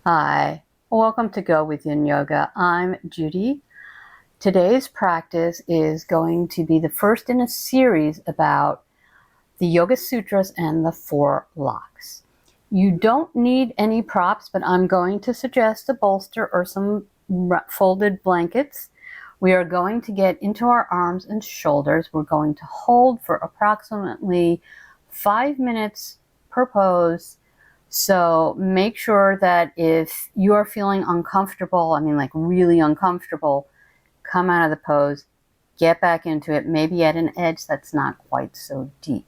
Hi, welcome to Go with Yin Yoga. I'm Judy. Today's practice is going to be the first in a series about the Yoga Sutras and the Four Locks. You don't need any props, but I'm going to suggest a bolster or some folded blankets. We are going to get into our arms and shoulders. We're going to hold for approximately 5 minutes per pose. So make sure that if you are feeling uncomfortable, like really uncomfortable, come out of the pose, get back into it, maybe at an edge that's not quite so deep.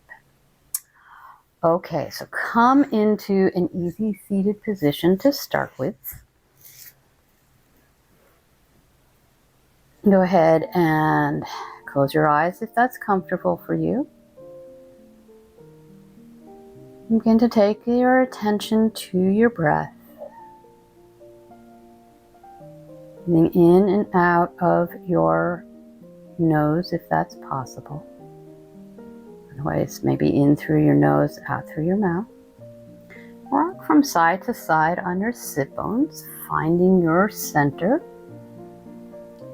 Okay, so come into an easy seated position to start with. Go ahead and close your eyes if that's comfortable for you. Begin to take your attention to your breath. Breathing in and out of your nose if that's possible. Otherwise, maybe in through your nose, out through your mouth. Rock from side to side on your sit bones, finding your center.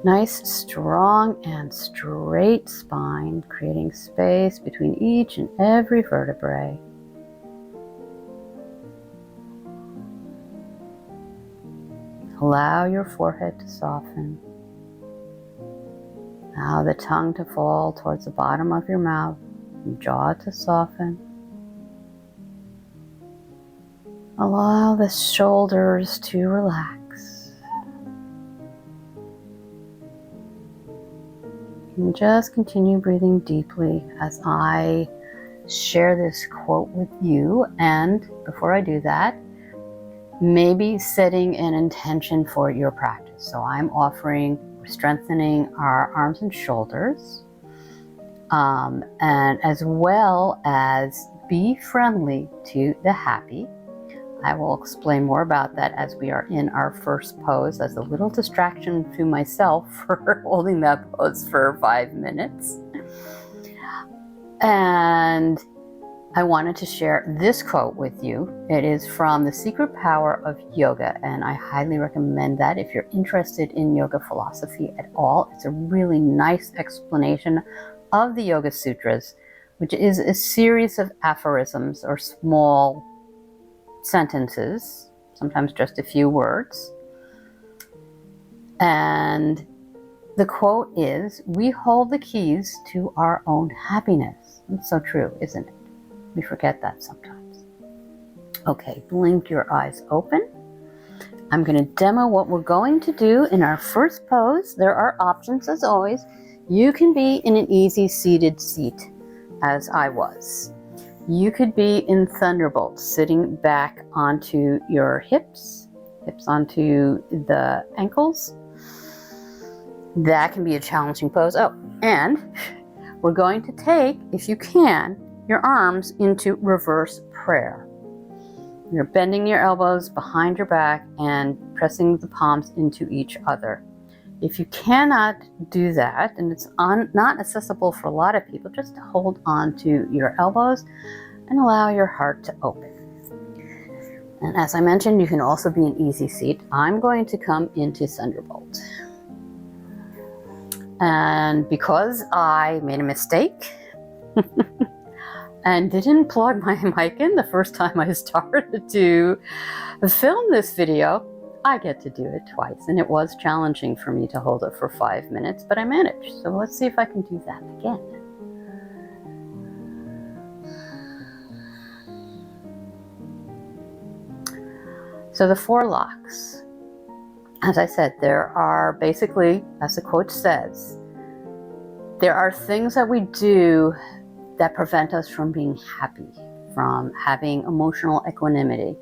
Nice, strong, and straight spine, creating space between each and every vertebrae. Allow your forehead to soften. Allow the tongue to fall towards the bottom of your mouth, and jaw to soften. Allow the shoulders to relax. And just continue breathing deeply as I share this quote with you. And before I do that, maybe setting an intention for your practice. So I'm offering strengthening our arms and shoulders, and as well as be friendly to the happy. I will explain more about that as we are in our first pose, as a little distraction to myself for holding that pose for 5 minutes. And I wanted to share this quote with you. It is from The Secret Power of Yoga, and I highly recommend that if you're interested in yoga philosophy at all. It's a really nice explanation of the Yoga Sutras, which is a series of aphorisms or small sentences, sometimes just a few words. And the quote is, "We hold the keys to our own happiness." It's so true, isn't it? We forget that sometimes. Okay, blink your eyes open. I'm going to demo what we're going to do in our first pose. There are options as always. You can be in an easy seated seat, as I was. You could be in Thunderbolt, sitting back onto your hips onto the ankles. That can be a challenging pose. Oh, and we're going to take, if you can, your arms into reverse prayer. You're bending your elbows behind your back and pressing the palms into each other. If you cannot do that, and it's not accessible for a lot of people, just hold on to your elbows and allow your heart to open. And as I mentioned, you can also be in easy seat. I'm going to come into Thunderbolt. And because I made a mistake, and didn't plug my mic in the first time I started to film this video, I get to do it twice. And it was challenging for me to hold it for 5 minutes, but I managed. So let's see if I can do that again. So the four locks. As I said, there are basically, as the quote says, there are things that we do that prevent us from being happy, from having emotional equanimity.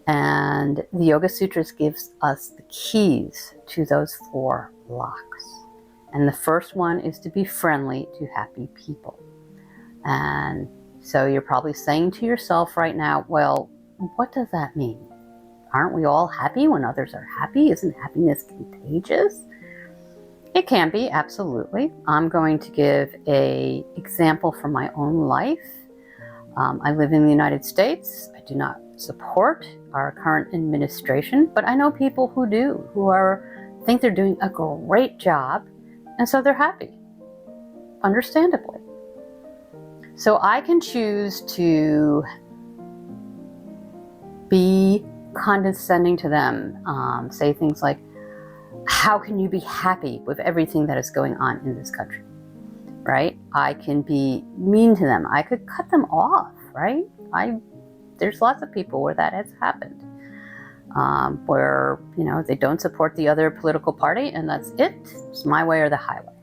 And the Yoga Sutras gives us the keys to those four locks. And the first one is to be friendly to happy people. And so you're probably saying to yourself right now, well, what does that mean? Aren't we all happy when others are happy? Isn't happiness contagious? It can be, absolutely. I'm going to give an example from my own life. I live in the United States. I do not support our current administration, but I know people who do, think they're doing a great job, and so they're happy, understandably. So I can choose to be condescending to them, say things like, how can you be happy with everything that is going on in this country, right? I can be mean to them. I could cut them off, right? There's lots of people where that has happened, where, they don't support the other political party and that's it. It's my way or the highway.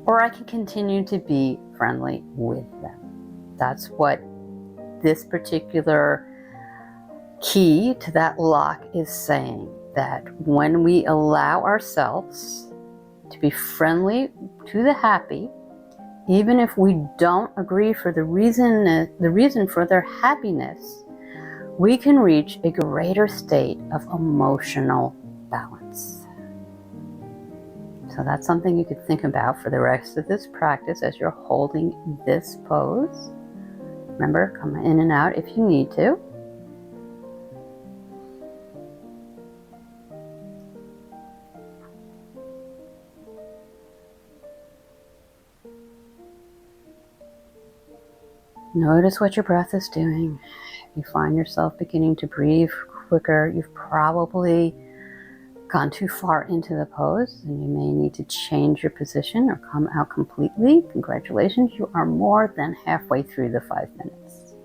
Or I can continue to be friendly with them. That's what this particular key to that lock is saying, that when we allow ourselves to be friendly to the happy, even if we don't agree for the reason for their happiness, we can reach a greater state of emotional balance. So that's something you could think about for the rest of this practice as you're holding this pose. Remember, come in and out if you need to. Notice what your breath is doing. If you find yourself beginning to breathe quicker, you've probably gone too far into the pose and you may need to change your position or come out completely. Congratulations, you are more than halfway through the 5 minutes.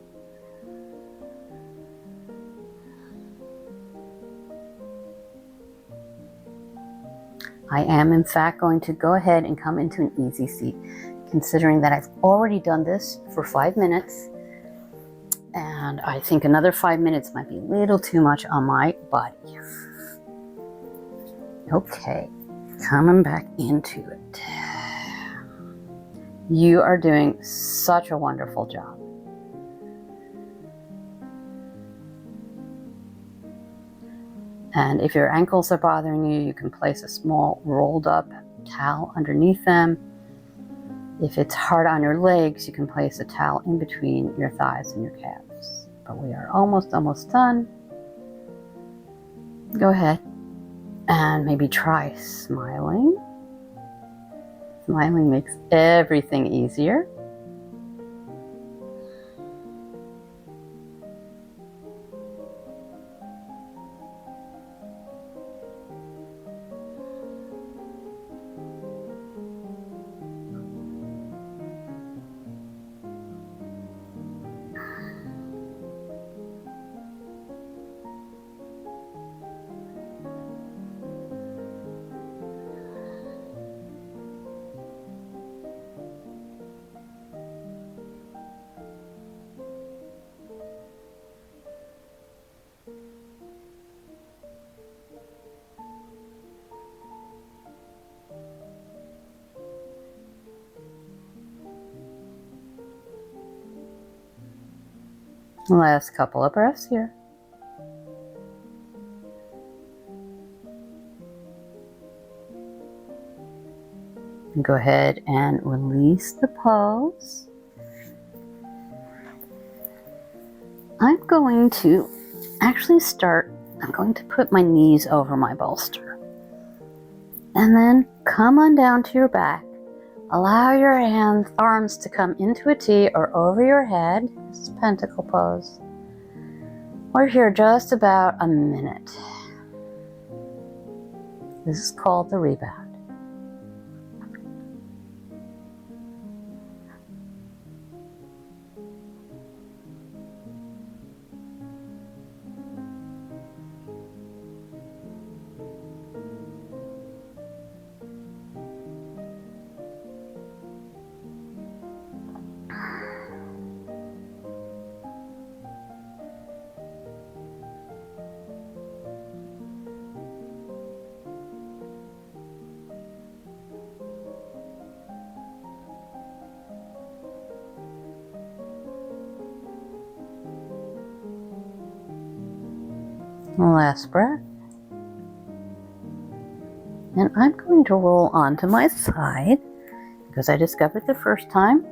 I am, in fact, going to go ahead and come into an easy seat, considering that I've already done this for 5 minutes, and I think another 5 minutes might be a little too much on my body. Okay, coming back into it. You are doing such a wonderful job. And if your ankles are bothering you, you can place a small rolled up towel underneath them. If it's hard on your legs, you can place a towel in between your thighs and your calves. But we are almost done. Go ahead and maybe try smiling. Smiling makes everything easier. Last couple of breaths here. And go ahead and release the pose. I'm going to put my knees over my bolster. And then come on down to your back. Allow your arms to come into a T or over your head. This is Pentacle pose. We're here just about a minute. This is called the Rebound. Last breath. And I'm going to roll onto my side because I discovered the first time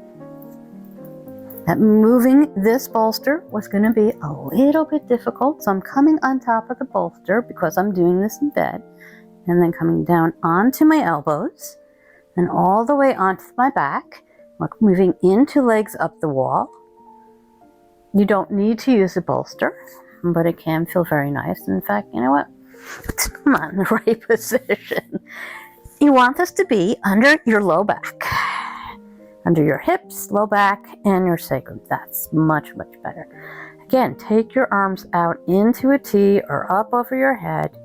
that moving this bolster was going to be a little bit difficult. So I'm coming on top of the bolster because I'm doing this in bed, and then coming down onto my elbows and all the way onto my back, like moving into legs up the wall. You don't need to use a bolster, but it can feel very nice. In fact, you know what? I'm on the right position. You want this to be under your low back, under your hips, low back, and your sacrum. That's much, much better. Again, take your arms out into a T or up over your head.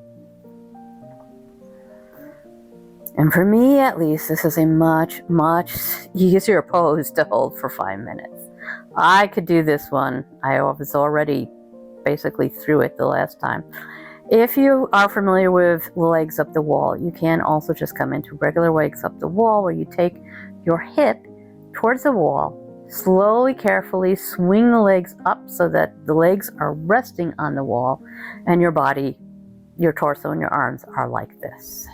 And for me, at least, this is a much, much easier pose to hold for 5 minutes. I could do this one. I was already basically through it the last time. If you are familiar with legs up the wall, you can also just come into regular legs up the wall, where you take your hip towards the wall, slowly, carefully swing the legs up so that the legs are resting on the wall, and your body, your torso and your arms are like this.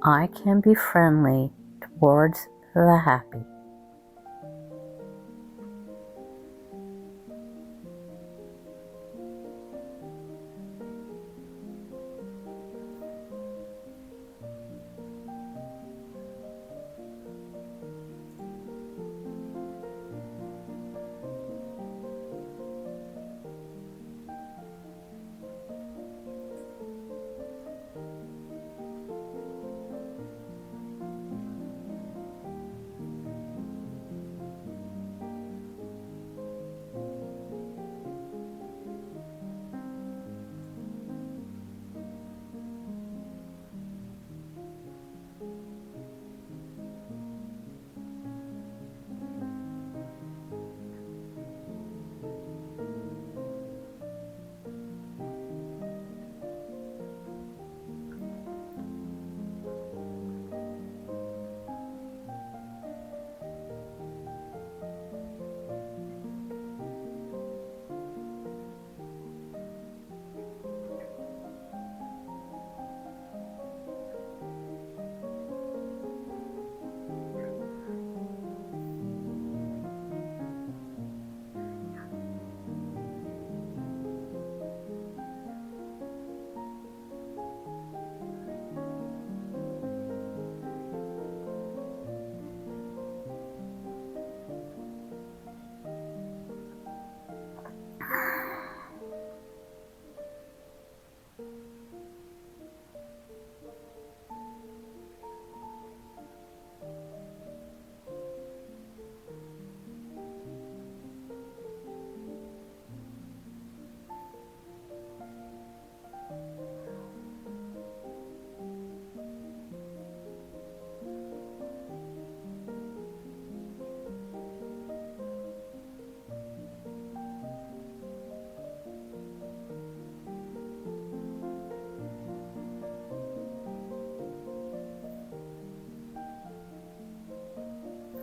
I can be friendly towards the happy.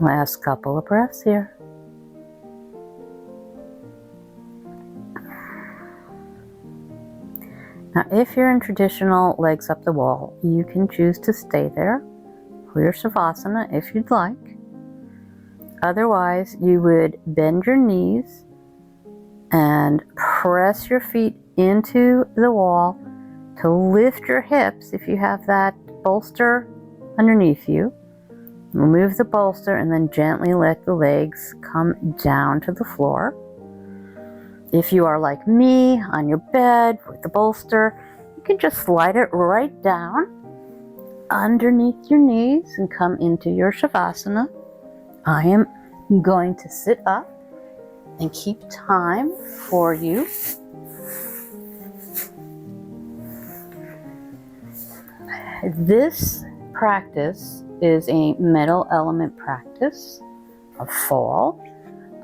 Last couple of breaths here. Now, if you're in traditional legs up the wall, you can choose to stay there for your Savasana if you'd like. Otherwise, you would bend your knees and press your feet into the wall to lift your hips if you have that bolster underneath you. Remove the bolster and then gently let the legs come down to the floor. If you are like me on your bed with the bolster, you can just slide it right down underneath your knees and come into your Savasana. I am going to sit up and keep time for you. This practice is a metal element practice of fall.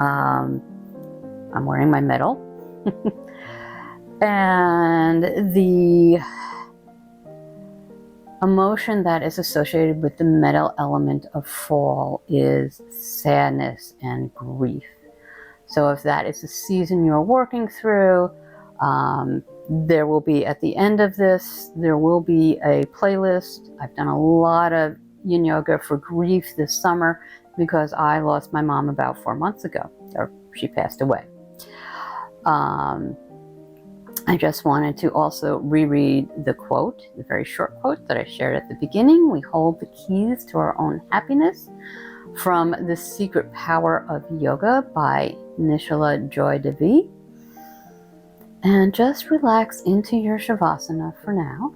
I'm wearing my medal. And the emotion that is associated with the metal element of fall is sadness and grief. So if that is the season you're working through, there will be, at the end of this, there will be a playlist. I've done a lot of yin yoga for grief this summer because I lost my mom about 4 months ago, or she passed away. I just wanted to also reread the quote, the very short quote that I shared at the beginning. We hold the keys to our own happiness, from The Secret Power of Yoga by Nishala Joy Devi. And just relax into your Shavasana for now.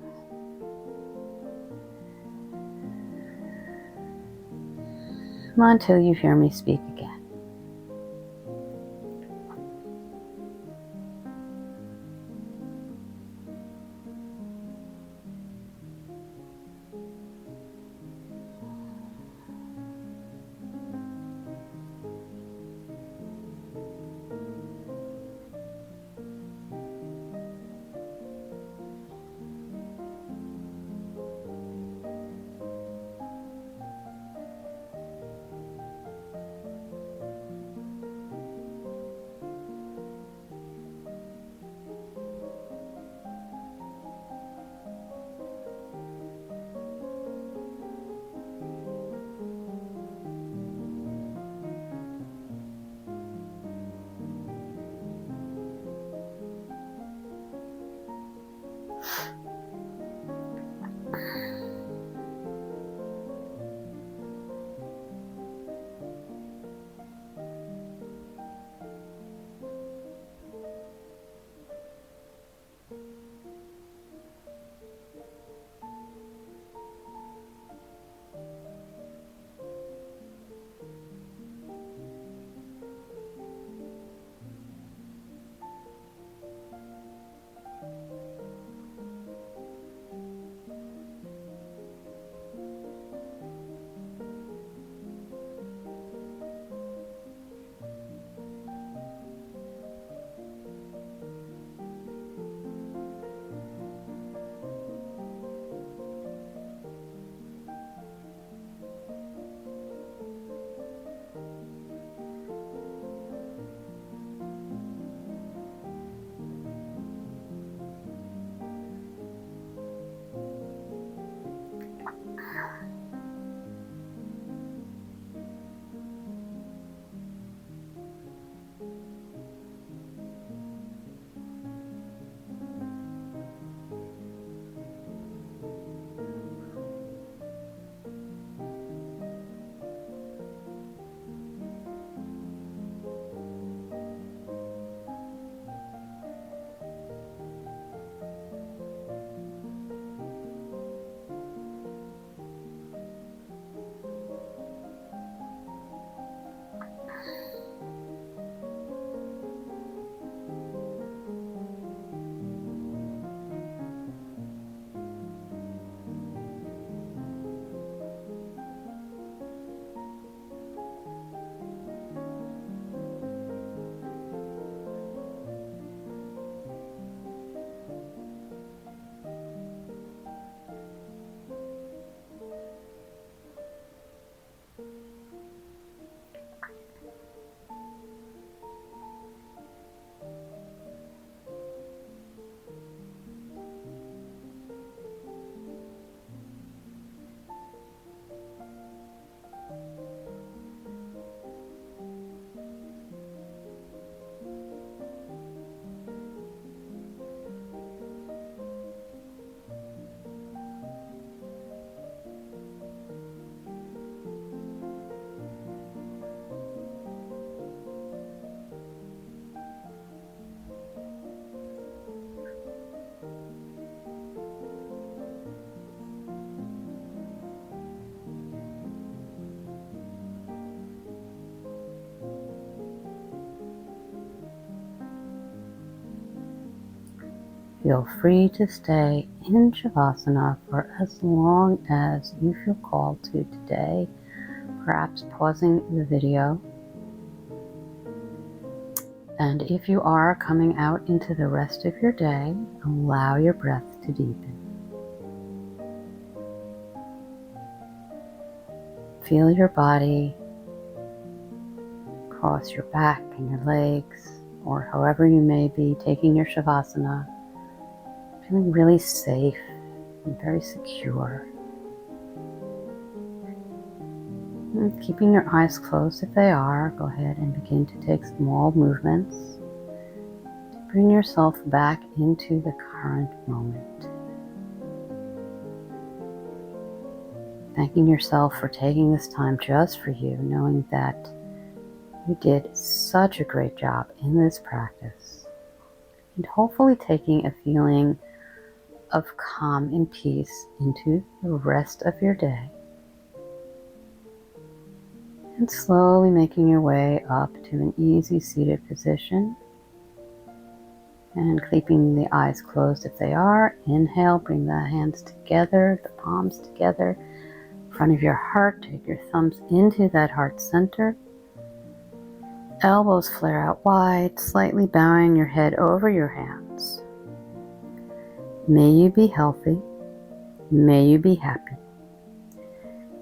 Until you hear me speak again. feel free to stay in Shavasana for as long as you feel called to today, perhaps pausing the video. And if you are coming out into the rest of your day, allow your breath to deepen. Feel your body cross your back and your legs, or however you may be taking your Shavasana, feeling really safe and very secure. And keeping your eyes closed if they are, go ahead and begin to take small movements to bring yourself back into the current moment. Thanking yourself for taking this time just for you, knowing that you did such a great job in this practice, and hopefully taking a feeling of calm and peace into the rest of your day. And slowly making your way up to an easy seated position. And keeping the eyes closed if they are. Inhale, bring the hands together, the palms together, in front of your heart. Take your thumbs into that heart center. Elbows flare out wide, slightly bowing your head over your hands. May you be healthy. May you be happy.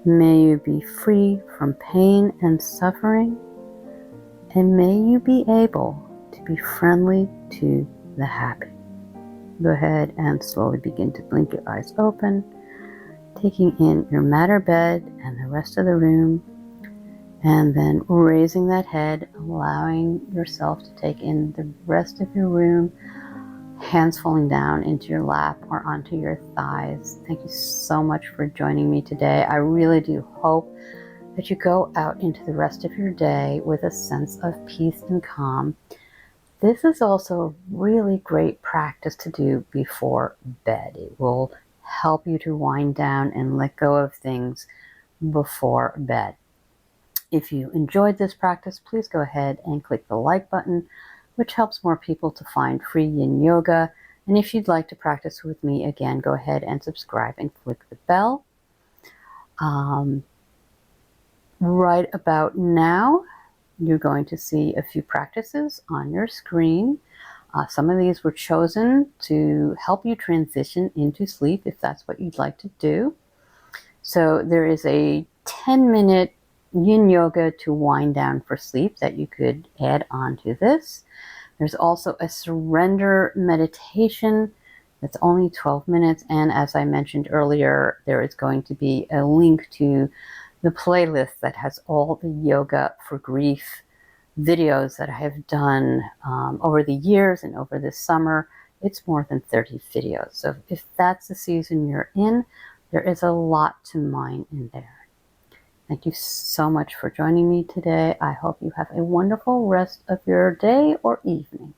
May you be free from pain and suffering, and may you be able to be friendly to the happy. Go ahead and slowly begin to blink your eyes open, taking in your mat or bed and the rest of the room, and then raising that head, allowing yourself to take in the rest of your room, hands falling down into your lap or onto your thighs. Thank you so much for joining me today. I really do hope that you go out into the rest of your day with a sense of peace and calm. This is also a really great practice to do before bed. It will help you to wind down and let go of things before bed. If you enjoyed this practice, please go ahead and click the like button, which helps more people to find free Yin Yoga. And if you'd like to practice with me again, go ahead and subscribe and click the bell. Right about now, you're going to see a few practices on your screen. Some of these were chosen to help you transition into sleep if that's what you'd like to do. So there is a 10-minute Yin Yoga to wind down for sleep that you could add on to this. There's also a surrender meditation that's only 12 minutes. And as I mentioned earlier, there is going to be a link to the playlist that has all the yoga for grief videos that I have done over the years and over this summer. It's more than 30 videos. So if that's the season you're in, there is a lot to mine in there. Thank you so much for joining me today. I hope you have a wonderful rest of your day or evening.